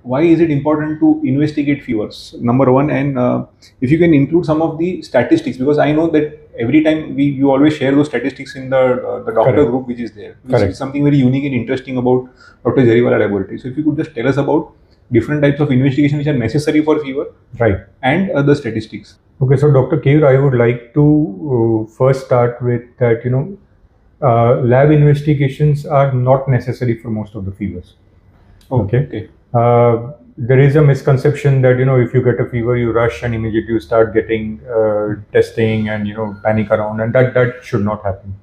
why is it important to investigate fevers? Number one, and if you can include some of the statistics, because I know that every time you always share those statistics in the doctor Correct. group which is there, which Correct. is something very unique and interesting about Dr. Jariwala laboratory. So if you could just tell us about different types of investigation which are necessary for fever, Right. and the statistics. Okay, so Dr. Keir, I would like to first start with that, lab investigations are not necessary for most of the fevers. Okay. There is a misconception that, if you get a fever, you rush and immediately you start getting testing and, panic around, and that should not happen.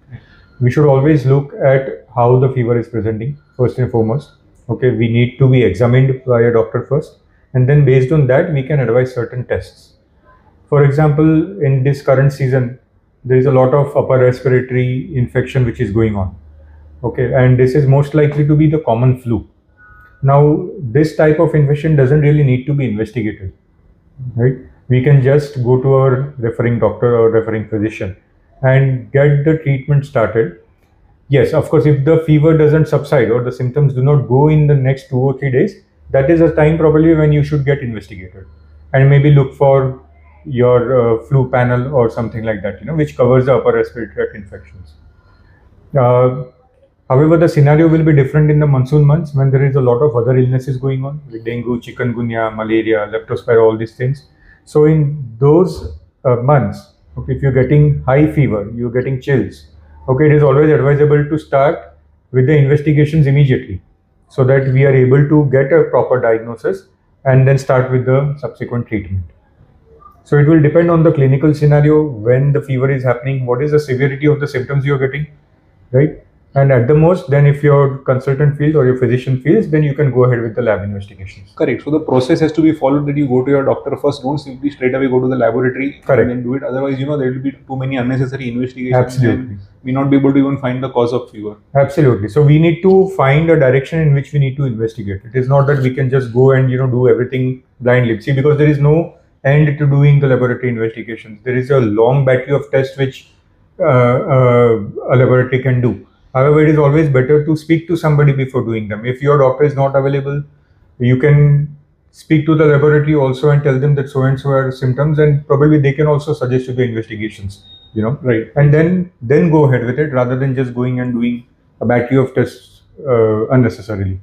We should always look at how the fever is presenting, first and foremost. Okay, we need to be examined by a doctor first, and then based on that, we can advise certain tests. For example, in this current season, there is a lot of upper respiratory infection which is going on. Okay, and this is most likely to be the common flu. Now, this type of infection doesn't really need to be investigated, right? We can just go to our referring doctor or referring physician and get the treatment started. Yes, of course, if the fever doesn't subside or the symptoms do not go in the next 2 or 3 days, that is a time probably when you should get investigated and maybe look for your flu panel or something like that, which covers the upper respiratory tract infections. However, the scenario will be different in the monsoon months when there is a lot of other illnesses going on, like dengue, chikungunya, malaria, leptospira, all these things. So in those months, okay, if you're getting high fever, you're getting chills, okay, it is always advisable to start with the investigations immediately so that we are able to get a proper diagnosis and then start with the subsequent treatment. So it will depend on the clinical scenario, when the fever is happening, what is the severity of the symptoms you're getting, right? And at the most, then if your consultant feels or your physician feels, then you can go ahead with the lab investigations. Correct. So the process has to be followed, that you go to your doctor first. Don't simply straight away go to the laboratory. Correct. And then do it. Otherwise, there will be too many unnecessary investigations. Absolutely. And we not be able to even find the cause of fever. Absolutely. So we need to find a direction in which we need to investigate. It is not that we can just go and do everything blindly. See, because there is no end to doing the laboratory investigations. There is a long battery of tests which a laboratory can do. However, it is always better to speak to somebody before doing them. If your doctor is not available, you can speak to the laboratory also and tell them that so and so are symptoms, and probably they can also suggest you the investigations. Right. And then go ahead with it rather than just going and doing a battery of tests unnecessarily.